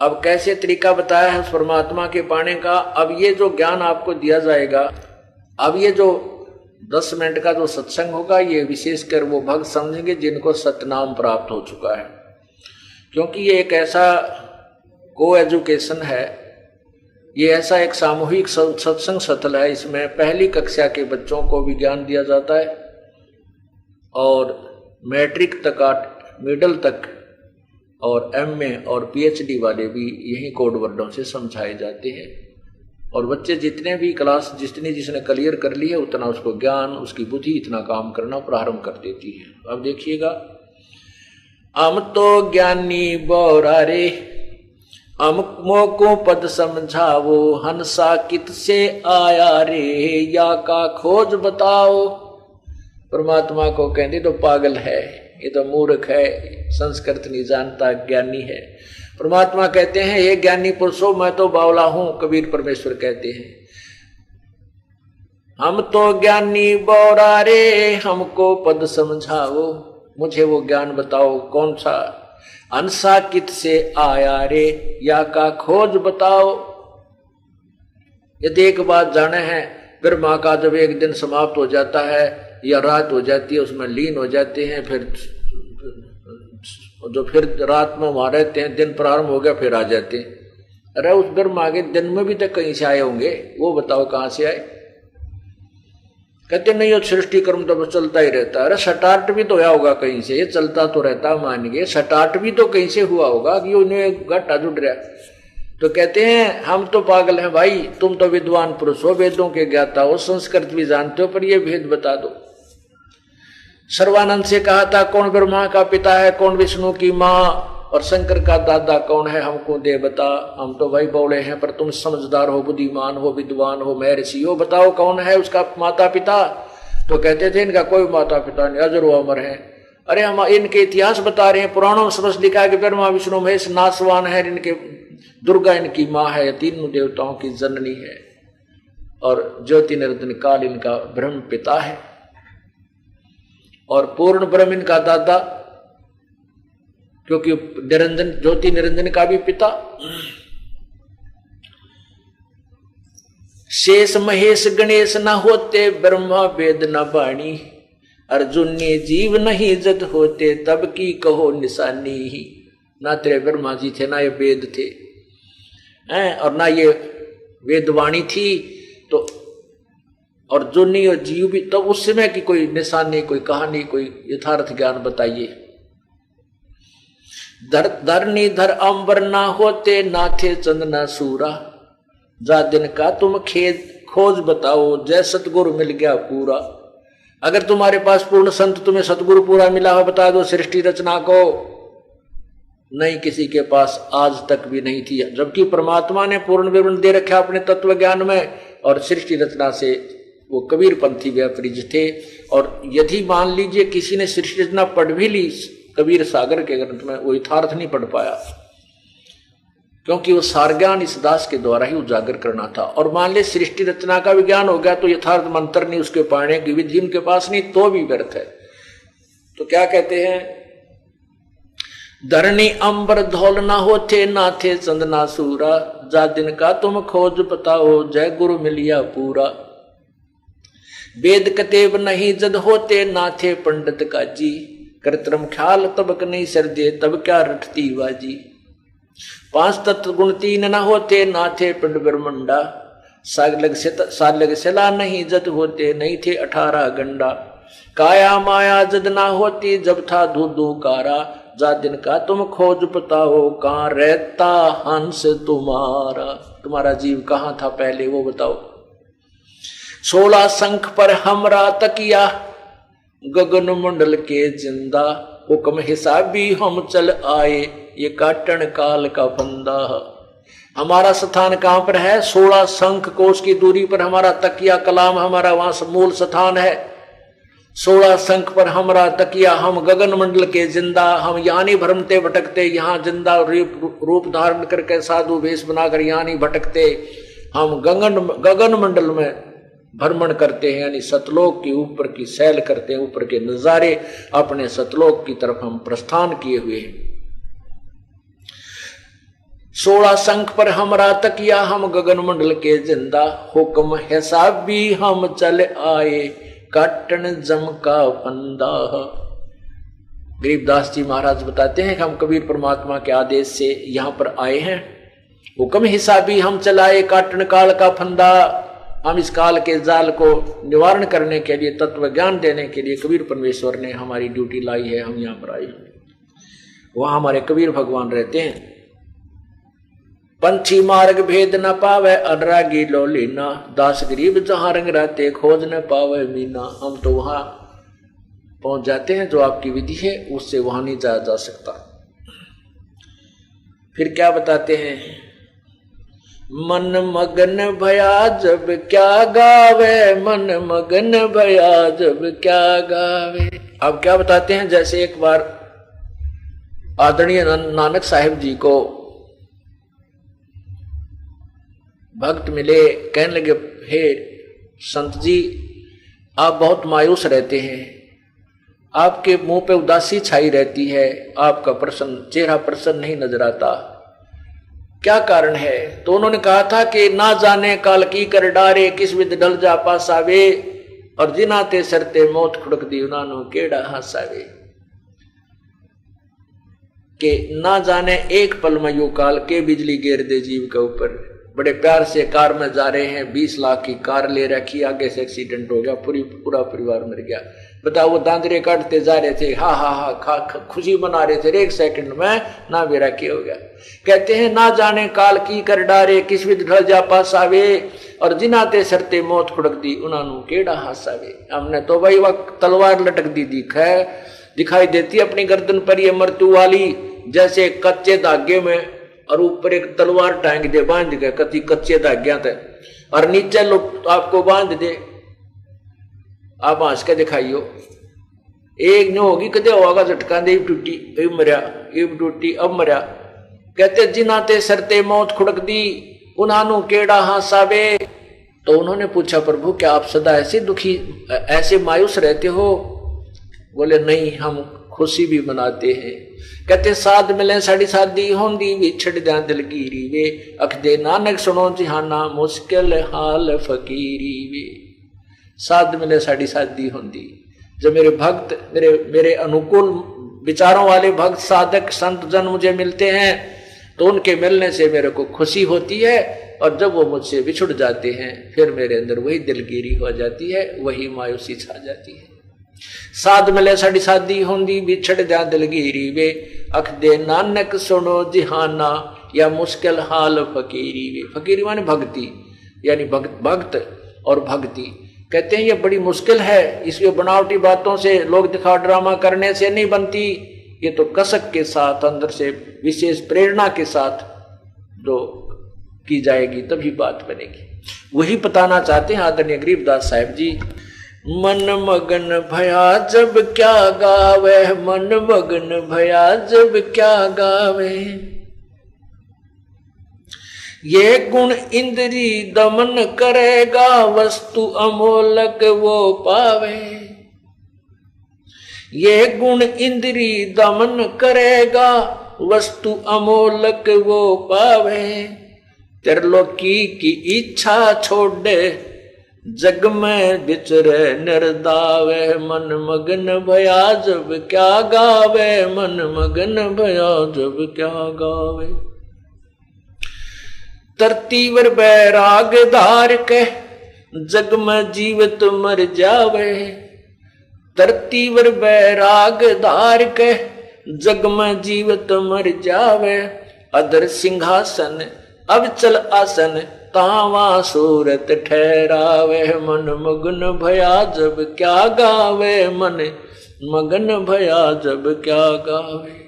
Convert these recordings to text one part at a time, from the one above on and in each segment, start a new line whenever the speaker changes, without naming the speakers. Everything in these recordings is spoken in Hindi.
अब कैसे तरीका बताया है उस परमात्मा के पाने का। अब ये जो ज्ञान आपको दिया जाएगा, अब ये जो 10 मिनट का जो सत्संग होगा, ये विशेषकर वो भक्त समझेंगे जिनको सतनाम प्राप्त हो चुका है, क्योंकि ये एक ऐसा को एजुकेशन है, ये ऐसा एक सामूहिक सत्संग सतल है। इसमें पहली कक्षा के बच्चों को भी ज्ञान दिया जाता है और मैट्रिक तक, मिडल तक और एमए और पीएचडी वाले भी यही कोड वर्डों से समझाए जाते हैं। और बच्चे जितने भी क्लास जिसने क्लियर कर ली है उतना उसको ज्ञान, उसकी बुद्धि इतना काम करना प्रारंभ कर देती है। अब देखिएगा, हम तो ज्ञानी बोरा रे, हम मोको पद समझावो, हंसा कित से आया रे, या का खोज बताओ। परमात्मा को कहते तो पागल है, ये तो मूर्ख है, संस्कृत नहीं जानता, ज्ञानी है। परमात्मा कहते हैं हे ज्ञानी पुरुषों, मैं तो बावला हूं। कबीर परमेश्वर कहते हैं हम तो ज्ञानी बोरा रे, हमको पद समझाओ, मुझे वो ज्ञान बताओ कौन सा। अंसा कित से आया रे, या का खोज बताओ। यदि एक बात जाने हैं, ब्रह्मा का जब एक दिन समाप्त हो जाता है या रात हो जाती है, उसमें लीन हो जाते हैं, फिर जो फिर रात में वहां रहते हैं, दिन प्रारंभ हो गया फिर आ जाते हैं। अरे उस ब्रह्मा के दिन में भी तक कहीं से आए होंगे, वो बताओ कहां से आए। कहते नहीं, वो सृष्टि कर्म तो चलता ही रहता है। अरे स्टार्ट भी तो हुआ होगा कहीं से, ये चलता तो रहता मानिए, स्टार्ट भी तो कहीं से हुआ होगा कि उन्हें घाटा जुड़ रहा। तो कहते हैं हम तो पागल हैं भाई, तुम तो विद्वान पुरुष हो, वेदों के ज्ञाता हो, संस्कृत भी जानते हो, पर ये भेद बता दो। सर्वानंद से कहा था कौन ब्रह्मा का पिता है, कौन विष्णु की माँ, और शंकर का दादा कौन है, हमको दे बता। हम तो भाई बौड़े हैं, पर तुम समझदार हो, बुद्धिमान हो, विद्वान हो, महर्षि हो, बताओ कौन है उसका माता पिता। तो कहते थे इनका कोई माता पिता नहीं, अजर अमर है। अरे हम इनके इतिहास बता रहे हैं, पुराणों में समझ लिखा है कि ब्रह्मा विष्णु महेश नासवान है, इनके दुर्गा इनकी माँ है, तीनों देवताओं की जननी है, और ज्योति निरंजन काल इनका ब्रह्म पिता है, और पूर्ण ब्रह्म इनका दादा, क्योंकि निरंजन ज्योति निरंजन का भी पिता। शेष महेश गणेश न होते, ब्रह्मा वेद न बाणी, अर्जुन ने जीव नहीं जद होते, तब की कहो निशानी ही। ना तेरे ब्रह्मा जी थे, ना ये वेद थे, और ना ये वेदवाणी थी, तो और जुन्नी और जीव भी, तो उस समय की कोई निशानी, कोई कहानी, कोई यथार्थ ज्ञान बताइए। धरनी धर अंबर ना होते, ना थे चंद ना सूरा, जा दिन का तुम खेद खोज बताओ, जय सतगुरु मिल गया पूरा। अगर तुम्हारे पास पूर्ण संत, तुम्हें सतगुरु पूरा मिला हो, बता दो सृष्टि रचना को। नहीं, किसी के पास आज तक भी नहीं थी, जबकि परमात्मा ने पूर्ण विवरण दे रखा अपने तत्व ज्ञान में, और सृष्टि रचना से वो कबीर पंथी व्यापरिज थे। और यदि मान लीजिए किसी ने सृष्टि रचना पढ़ भी ली कबीर सागर के ग्रंथ में, वो यथार्थ नहीं पढ़ पाया, क्योंकि वो सार ज्ञान इस दास के द्वारा ही उजागर करना था। और मान ले सृष्टि रचना का विज्ञान हो गया तो यथार्थ मंत्र नहीं, उसके पाने की विधि उनके पास नहीं, तो भी व्यर्थ है। तो क्या कहते हैं, धरनी अंबर धौल ना होते, ना थे चंद ना सूरा, जा दिन का तुम खोज बताओ, जय गुरु मिलिया पूरा। वेद कतेब नहीं जद होते, ना थे पंडित का जी, करतरम ख्याल तबक नहीं सर्दे, तब क्या रटती बाजी। 5 तत्व गुण 3 न होते, ना थे पिंड ब्रह्मंडा, सालग सला नहीं जद होते, नहीं थे 18 गंडा। काया माया जद ना होती, जब था धूधू कारा, जा दिन का तुम खोज बताओ, कहाँ रहता हंस तुम्हारा। तुम्हारा जीव कहाँ था पहले वो बताओ। 16 शंख पर हमरा तकिया, गगन मंडल के जिंदा, हुक्म हिसाबी हम चल आए, ये काटन काल का फंदा। हमारा स्थान कहां पर है, 16 शंख कोष की दूरी पर हमारा तकिया कलाम, हमारा वहां मूल स्थान है। 16 शंख पर हमारा तकिया, हम गगन मंडल के जिंदा, हम यहाँ नहीं भ्रमते भटकते, यहाँ जिंदा रूप धारण करके साधु वेश बनाकर यहाँ नहीं भटकते, हम गगन मंडल में भ्रमण करते हैं, यानी सतलोक के ऊपर की सैल करते हैं, ऊपर के नजारे, अपने सतलोक की तरफ हम प्रस्थान किए हुए हैं। 16 शंख पर हमरा तकिया, हम गगन मंडल के जिंदा, हुक्म हिसाबी हम चल आए, काटन जम का फंदा। गरीबदास जी महाराज बताते हैं कि हम कबीर परमात्मा के आदेश से यहाँ पर आए हैं, हुक्म हिसाबी हम चलाए, काटन काल का फंदा। हम इस काल के जाल को निवारण करने के लिए, तत्व ज्ञान देने के लिए कबीर परमेश्वर ने हमारी ड्यूटी लाई है, हम यहाँ पर आए हैं। वहां हमारे कबीर भगवान रहते हैं। पंछी मार्ग भेद न पावे, अनुरागी लो लीना, दास गरीब जहां रंग रहते, खोज न पावे मीना। हम तो वहां पहुंच जाते हैं, जो आपकी विधि है उससे वहां नहीं जाया जा सकता। फिर क्या बताते हैं, मन मगन भया जब क्या गावे, मन मगन भया जब क्या गावे। अब क्या बताते हैं, जैसे एक बार आदरणीय नानक साहिब जी को भक्त मिले, कहने लगे, हे संत जी आप बहुत मायूस रहते हैं, आपके मुंह पे उदासी छाई रहती है, आपका चेहरा प्रसन्न नहीं नजर आता, क्या कारण है? तो उन्होंने कहा था कि ना जाने काल की कर डारे, किस विद ढल जा पासावे, और जिनाते सरते मौत खुड़क दी, उन्होंने केड़ा हासावे। कि ना जाने एक पल में यू काल के बिजली गिर दे जीव के ऊपर। बड़े प्यार से कार में जा रहे हैं, 20 लाख की कार ले रखी, आगे से एक्सीडेंट हो गया, पूरा परिवार मर गया। बताओ, वो दांतरे काटते जा रहे थे, हा हा हा खुशी मना रहे थे, एक सेकंड में ना बेरा के हो गया। कहते हैं ना जाने काल की कर डारे, किस विद ढल जा पास आवे, और जिनाते सरते मौत खुड़क दी, उन्होंने केड़ा हासावे। हमने तो भाई वह तलवार लटक दी दिखाई देती अपनी गर्दन पर, ये मृत्यु वाली, जैसे कच्चे धागे में और ऊपर एक तलवार टांग दे, बांध के कति कच्चे धाग्या थे, और नीचे लोग आपको बांध दे, आप हंस के दिखाइयो, एक न होगी कदे होगा झटका दे, टूटी अब मरिया, अब टूटी अब मरिया। कहते जिनाते सरते मौत खुड़क दी, उन्हानु केड़ा हासावे। तो उन्होंने पूछा, प्रभु क्या आप सदा ऐसे दुखी, ऐसे मायूस रहते हो? बोले नहीं, हम खुशी भी मनाते हैं। कहते साध मिले साड़ी शादी होंदी, विछड़ जा दिलगीरी वे, अख दे नानक सुनो जिहाना, मुश्किल हाल फकीरी वे। साध मिले साड़ी शादी होंदी, जब मेरे भक्त, मेरे अनुकूल विचारों वाले भक्त साधक संत जन मुझे मिलते हैं, तो उनके मिलने से मेरे को खुशी होती है, और जब वो मुझसे बिछुड़ जाते हैं, फिर मेरे अंदर वही दिलगीरी हो जाती है, वही मायूसी छा जाती है। साध मिले साड़ी शादी होंदी, बिछड़ जा दिलगीरी वे, अख दे नानक सुनो जिहाना, या मुश्किल हाल फकीरी वे। फकीरी माने भक्ति, यानी भक्त और भक्ति। कहते हैं ये बड़ी मुश्किल है, इसलिए बनावटी बातों से, लोग दिखा ड्रामा करने से नहीं बनती, ये तो कसक के साथ, अंदर से विशेष प्रेरणा के साथ जो की जाएगी तभी बात बनेगी। वही बताना चाहते हैं आदरणीय गरीबदास साहिब जी। मन मगन भया जब क्या गावे, मन मगन भया जब क्या गावे, ये गुण इंद्री दमन करेगा, वस्तु अमोलक वो पावे। ये गुण इंद्री दमन करेगा, वस्तु अमोलक वो पावे। त्रिलोकी की इच्छा छोड़े, जग में बिचरे निर्दावे, मन मगन भया जब क्या गावे, मन मगन भया जब क्या गावे। तरतीवर बैराग धार के, जग में जीवित मर जावे। तरतीवर बैराग धार के, जग में जीवित मर जावे। अदर सिंहासन अब चल आसन, तावा सूरत ठहरावे। मन मगन भया जब क्या गावे, मन मगन भया जब क्या गावे।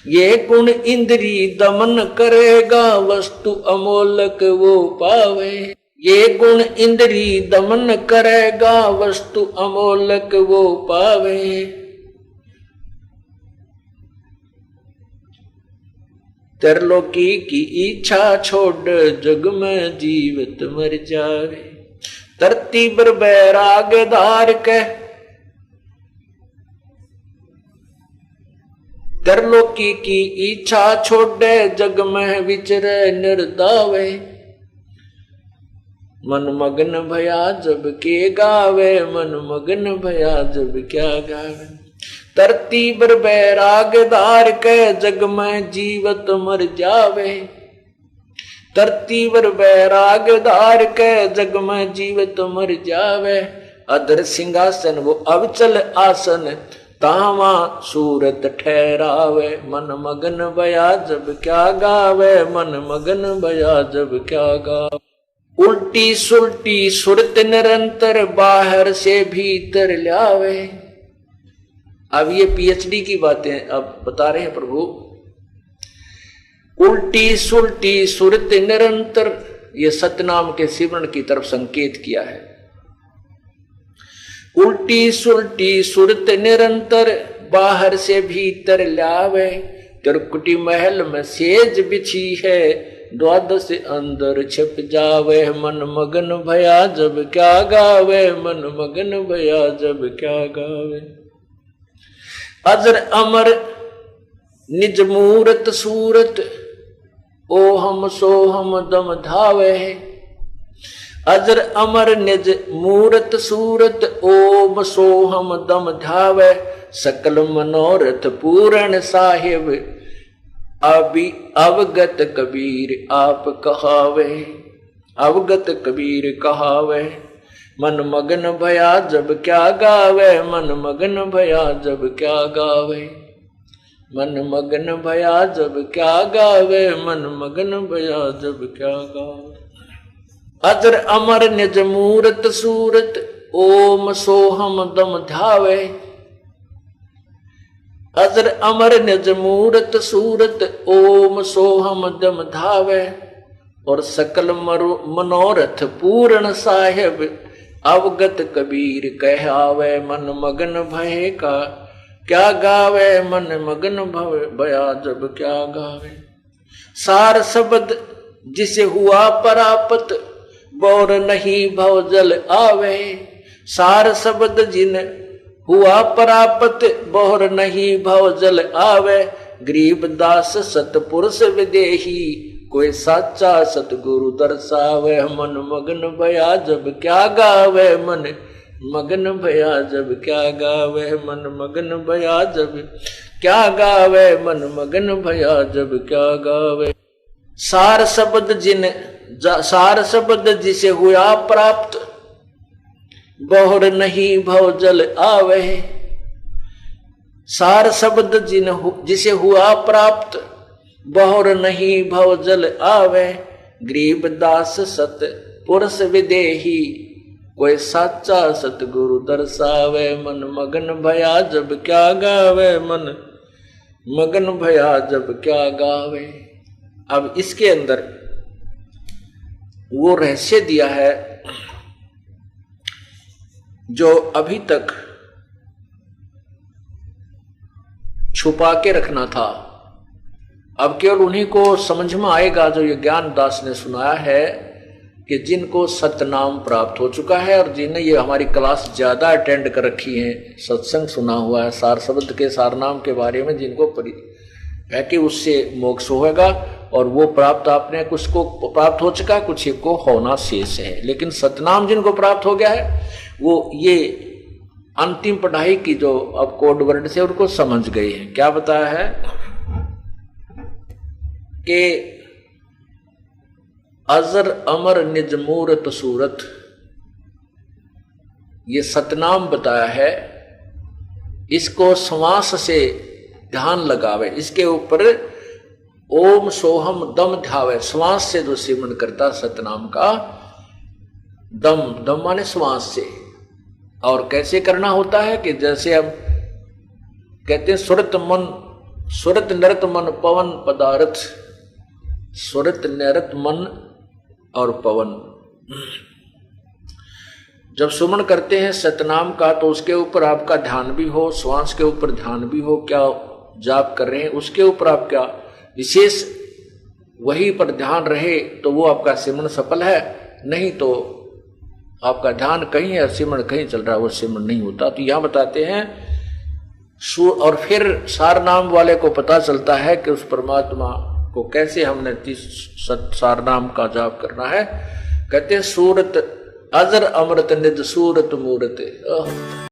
ये गुण इंद्री दमन करेगा, वस्तु अमोलक वो पावे। ये गुण इंद्री दमन करेगा, वस्तु अमोलक वो पावे। त्रिलोकी की इच्छा छोड़, जग में जीवित मर जावे। धरती पर बैराग धार के, कर लो की इच्छा छोड़े जग में विचरे निर्दावे। मन मगन भया जब के गावे, मन मगन भया जब क्या गावे। धरती पर बैराग धार के जग में जीवत मर जावे। धरती पर बैराग धार के जग में जीवत मर जावे। अधर सिंहासन वो अवचल आसन, तावा सूरत ठहरावे। मन मगन भया जब क्या गावे, मन मगन भया जब क्या गावे। उल्टी सुल्टी सुरत निरंतर बाहर से भीतर लावे। अब ये पीएचडी की बातें अब बता रहे हैं प्रभु। उल्टी सुल्टी सुरत निरंतर, ये सतनाम के सिमरण की तरफ संकेत किया है। उल्टी सुल्टी सुरत निरंतर बाहर से भीतर लावे। त्रिकुटी महल में सेज बिछी है, द्वादश अंदर छिप जावे। मन मगन भया जब क्या गावे, मन मगन भया जब क्या गावे। अजर अमर निज मूरत सूरत, ओ हम सो हम दम धावे। अजर अमर निज मूरत सूरत, ओम सो हम दम धावे। सकल मनोरथ पूर्ण साहिब, अभी अवगत कबीर आप कहावे। अवगत कबीर कहावे। मन मगन भया जब क्या गावे, मन मगन भया जब क्या गावे। मन मगन भया जब क्या गावे, मन मगन भया जब क्या गावे। अजर अमर निज मूरत सूरत, ओम सोहम दम धावे। अजर अमर निज मूरत सूरत, ओम सोहम दम धावे। और सकल मनोरथ पूर्ण साहिब, अवगत कबीर कहावे। मन मगन भय का क्या गावे, मन मगन भया जब क्या गावे। सार शब्द जिसे हुआ परापत, बौर नहीं भव जल आवे। सार शब्द जिन हुआ परापत, बौर नहीं भव जल आवे। गरीब दास सतपुरुष विदेही, कोई साचा सतगुरु दर्शावे। मन मगन भया जब क्या गावे, मन मगन भया जब क्या गावे। मन मगन भया जब क्या गावे, मन मगन भया जब क्या गावे। सार शब्द जिसे हुआ प्राप्त, बहुर नहीं भव जल आवे। सार शब्द जिसे हुआ प्राप्त, बहुर नहीं भव जल आवे। गरीब दास सत पुरुष विदेही, कोई साचा सतगुरु दर्शावे। मन मगन भया जब क्या गावे, मन मगन भया जब क्या गावे। अब इसके अंदर वो रहस्य दिया है जो अभी तक छुपा के रखना था। अब केवल उन्हीं को समझ में आएगा जो ये ज्ञान दास ने सुनाया है, कि जिनको सतनाम प्राप्त हो चुका है और जिन्हें ये हमारी क्लास ज्यादा अटेंड कर रखी है, सत्संग सुना हुआ है, सार शब्द के सारनाम के बारे में जिनको है कि उससे मोक्ष होगा। और वो प्राप्त आपने कुछ को प्राप्त हो चुका, कुछ को होना शेष है। लेकिन सतनाम जिनको प्राप्त हो गया है, वो ये अंतिम पढ़ाई की जो अब कोड वर्ड से उनको समझ गए हैं। क्या बताया है कि अजर अमर निज मूरत सूरत, ये सतनाम बताया है। इसको श्वास से ध्यान लगावे, इसके ऊपर ओम सोहम दम ध्यावे। श्वास से जो सिमरन करता सतनाम का, दम दम माने श्वास से। और कैसे करना होता है कि जैसे हम कहते हैं सुरत नरत मन पवन पदार्थ, सुरत नरत मन और पवन। जब सुमन करते हैं सतनाम का तो उसके ऊपर आपका ध्यान भी हो, श्वास के ऊपर ध्यान भी हो, क्या जाप कर रहे हैं उसके ऊपर आपका विशेष वही पर ध्यान रहे तो वो आपका सिमरन सफल है। नहीं तो आपका ध्यान कहीं है, सिमरन कहीं चल रहा है, वो सिमरन नहीं होता। तो यहां बताते हैं और फिर सार नाम वाले को पता चलता है कि उस परमात्मा को कैसे हमने सार नाम का जाप करना है। कहते हैं सूरत अजर अमृत निज सूरत मूरत।